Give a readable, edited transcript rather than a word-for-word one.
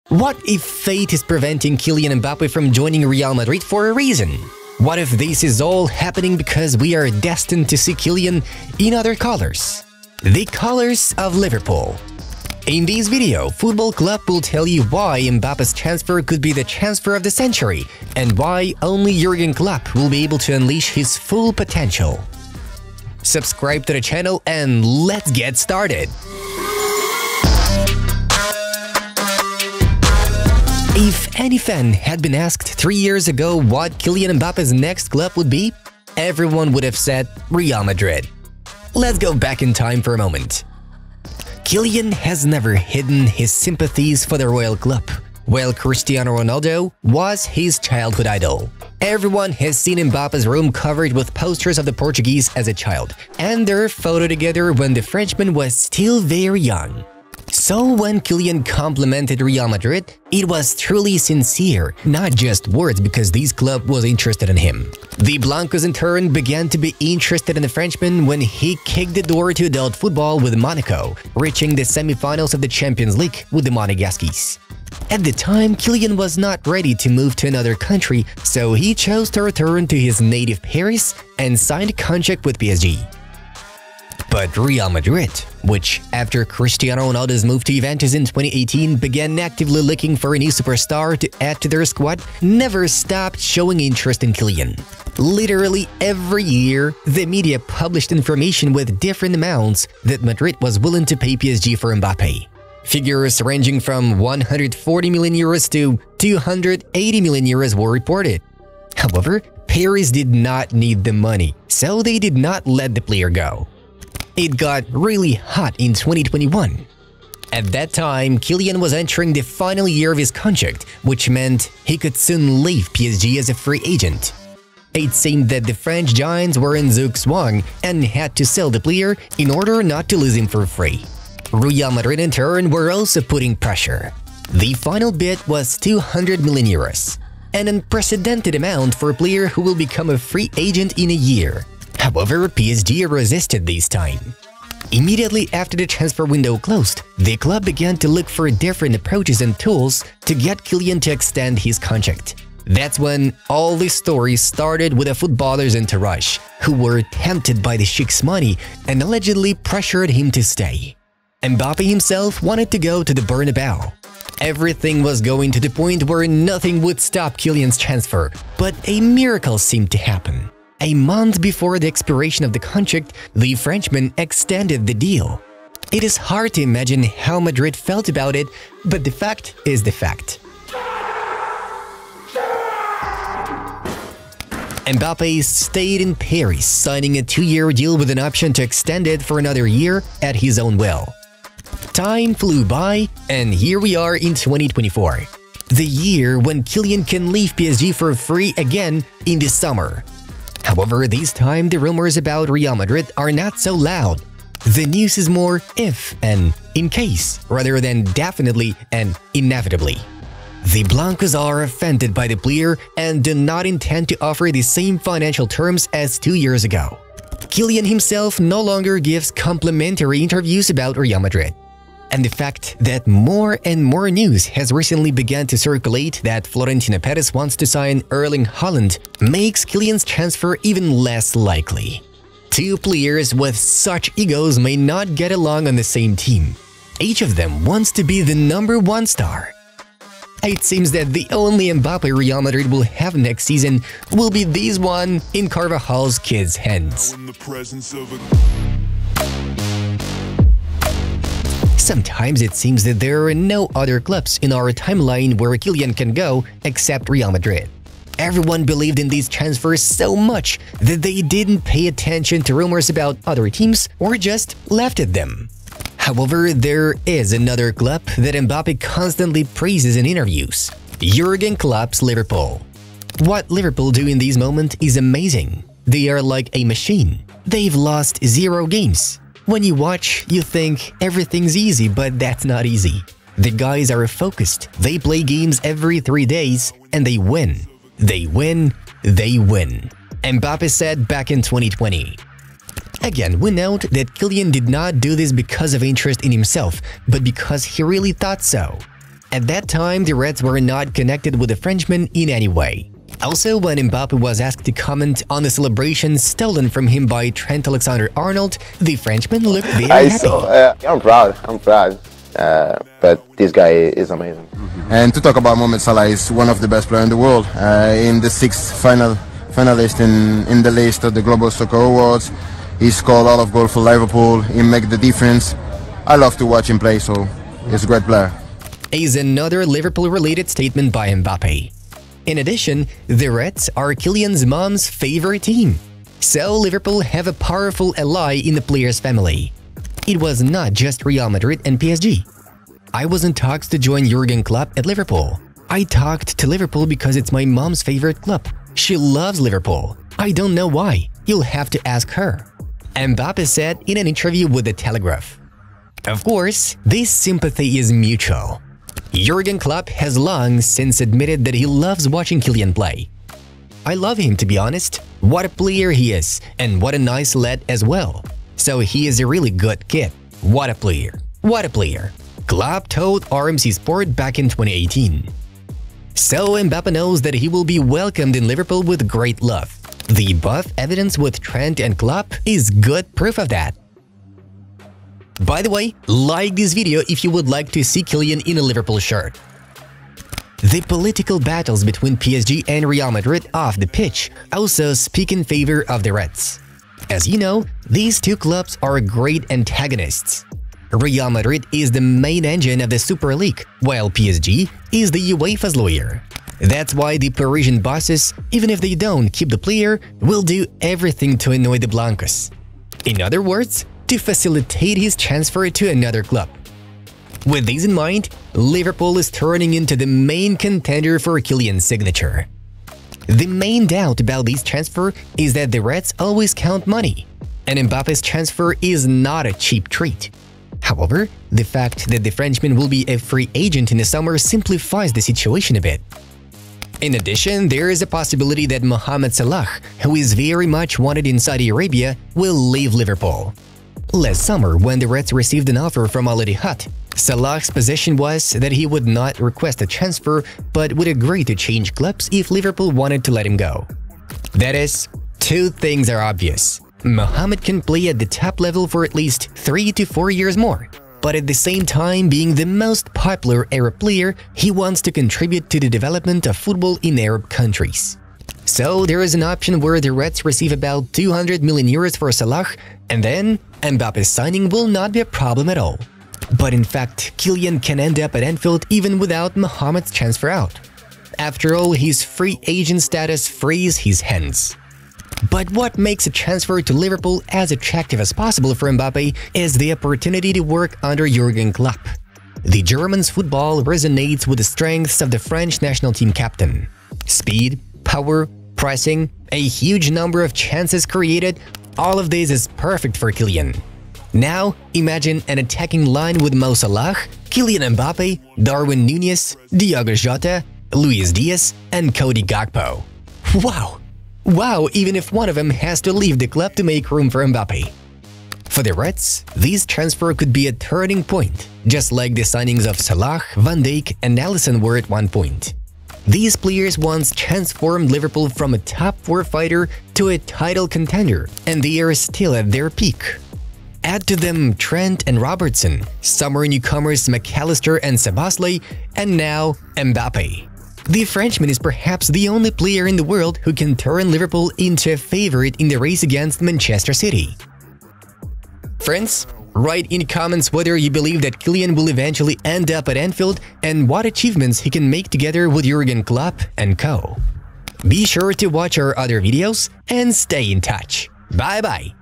What if fate is preventing Kylian Mbappe from joining Real Madrid for a reason? What if this is all happening because we are destined to see Kylian in other colors? The colors of Liverpool. In this video, Football Club will tell you why Mbappe's transfer could be the transfer of the century and why only Jurgen Klopp will be able to unleash his full potential. Subscribe to the channel and let's get started! If any fan had been asked 3 years ago what Kylian Mbappe's next club would be, everyone would have said Real Madrid. Let's go back in time for a moment. Kylian has never hidden his sympathies for the royal club, while Cristiano Ronaldo was his childhood idol. Everyone has seen Mbappe's room covered with posters of the Portuguese as a child, and their photo together when the Frenchman was still very young. So when Kylian complimented Real Madrid, it was truly sincere, not just words because this club was interested in him. The Blancos in turn began to be interested in the Frenchman when he kicked the door to adult football with Monaco, reaching the semi-finals of the Champions League with the Monegasques. At the time, Kylian was not ready to move to another country, so he chose to return to his native Paris and signed a contract with PSG. But Real Madrid, which after Cristiano Ronaldo's move to Juventus in 2018 began actively looking for a new superstar to add to their squad, never stopped showing interest in Kylian. Literally every year, the media published information with different amounts that Madrid was willing to pay PSG for Mbappe. Figures ranging from 140 million euros to 280 million euros were reported. However, Paris did not need the money, so they did not let the player go. It got really hot in 2021. At that time, Kylian was entering the final year of his contract, which meant he could soon leave PSG as a free agent. It seemed that the French giants were in zugzwang and had to sell the player in order not to lose him for free. Real Madrid in turn were also putting pressure. The final bid was 200 million euros, an unprecedented amount for a player who will become a free agent in a year. However, PSG resisted this time. Immediately after the transfer window closed, the club began to look for different approaches and tools to get Kylian to extend his contract. That's when all the stories started with a footballer's entourage, who were tempted by the Sheik's money and allegedly pressured him to stay. Mbappe himself wanted to go to the Bernabeu. Everything was going to the point where nothing would stop Kylian's transfer, but a miracle seemed to happen. A month before the expiration of the contract, the Frenchman extended the deal. It is hard to imagine how Madrid felt about it, but the fact is the fact. Mbappe stayed in Paris, signing a 2-year deal with an option to extend it for another year at his own will. Time flew by, and here we are in 2024. The year when Kylian can leave PSG for free again in the summer. However, this time the rumors about Real Madrid are not so loud. The news is more if and in case, rather than definitely and inevitably. The Blancos are offended by the player and do not intend to offer the same financial terms as 2 years ago. Kylian himself no longer gives complimentary interviews about Real Madrid. And the fact that more and more news has recently begun to circulate that Florentino Perez wants to sign Erling Haaland makes Kylian's transfer even less likely. Two players with such egos may not get along on the same team. Each of them wants to be the #1 star. It seems that the only Mbappe Real Madrid will have next season will be this one in Carvajal's kids' hands. Sometimes it seems that there are no other clubs in our timeline where Kylian can go except Real Madrid. Everyone believed in these transfers so much that they didn't pay attention to rumors about other teams or just left at them. However, there is another club that Mbappe constantly praises in interviews: Jurgen Klopp's Liverpool. What Liverpool do in these moments is amazing. They are like a machine. They've lost 0 games. When you watch, you think everything's easy, but that's not easy. The guys are focused, they play games every 3 days, and they win. They win, they win. Mbappe said back in 2020. Again, we note that Kylian did not do this because of interest in himself, but because he really thought so. At that time, the Reds were not connected with the Frenchman in any way. Also, when Mbappe was asked to comment on the celebration stolen from him by Trent Alexander-Arnold, the Frenchman looked very happy. I'm proud. But this guy is amazing. And to talk about Mohamed Salah, is one of the best players in the world. In the sixth finalist in the list of the Global Soccer Awards. He scored a lot of goals for Liverpool. He made the difference. I love to watch him play, so he's a great player. Is another Liverpool-related statement by Mbappe. In addition, the Reds are Kylian's mom's favorite team. So Liverpool have a powerful ally in the player's family. It was not just Real Madrid and PSG. I was in talks to join Jurgen Klopp at Liverpool. I talked to Liverpool because it's my mom's favorite club. She loves Liverpool. I don't know why. You'll have to ask her. Mbappe said in an interview with The Telegraph. Of course, this sympathy is mutual. Jurgen Klopp has long since admitted that he loves watching Kylian play. I love him, to be honest. What a player he is, and what a nice lad as well. So he is a really good kid. What a player. What a player. Klopp told RMC Sport back in 2018. So Mbappe knows that he will be welcomed in Liverpool with great love. The buff evidence with Trent and Klopp is good proof of that. By the way, like this video if you would like to see Kylian in a Liverpool shirt. The political battles between PSG and Real Madrid off the pitch also speak in favor of the Reds. As you know, these two clubs are great antagonists. Real Madrid is the main engine of the Super League, while PSG is the UEFA's lawyer. That's why the Parisian bosses, even if they don't keep the player, will do everything to annoy the Blancos. In other words, to facilitate his transfer to another club. With this in mind, Liverpool is turning into the main contender for Kylian's signature. The main doubt about this transfer is that the Reds always count money, and Mbappe's transfer is not a cheap treat. However, the fact that the Frenchman will be a free agent in the summer simplifies the situation a bit. In addition, there is a possibility that Mohamed Salah, who is very much wanted in Saudi Arabia, will leave Liverpool. Last summer, when the Reds received an offer from Al Ittihad, Salah's position was that he would not request a transfer but would agree to change clubs if Liverpool wanted to let him go. That is, two things are obvious. Mohamed can play at the top level for at least 3 to 4 years more, but at the same time being the most popular Arab player, he wants to contribute to the development of football in Arab countries. So there is an option where the Reds receive about 200 million euros for Salah, and then Mbappe's signing will not be a problem at all. But in fact, Kylian can end up at Anfield even without Mohamed's transfer out. After all, his free agent status frees his hands. But what makes a transfer to Liverpool as attractive as possible for Mbappe is the opportunity to work under Jurgen Klopp. The German's football resonates with the strengths of the French national team captain. Speed, power, pressing, a huge number of chances created, all of this is perfect for Kylian. Now, imagine an attacking line with Mo Salah, Kylian Mbappe, Darwin Núñez, Diogo Jota, Luis Diaz, and Cody Gakpo. Wow! Wow, even if one of them has to leave the club to make room for Mbappe. For the Reds, this transfer could be a turning point, just like the signings of Salah, Van Dijk, and Alisson were at one point. These players once transformed Liverpool from a top-4 fighter to a title contender, and they are still at their peak. Add to them Trent and Robertson, summer newcomers McAllister and Szoboszlai, and now Mbappe. The Frenchman is perhaps the only player in the world who can turn Liverpool into a favorite in the race against Manchester City. Friends, write in comments whether you believe that Kylian will eventually end up at Anfield and what achievements he can make together with Jurgen Klopp and co. Be sure to watch our other videos and stay in touch. Bye-bye!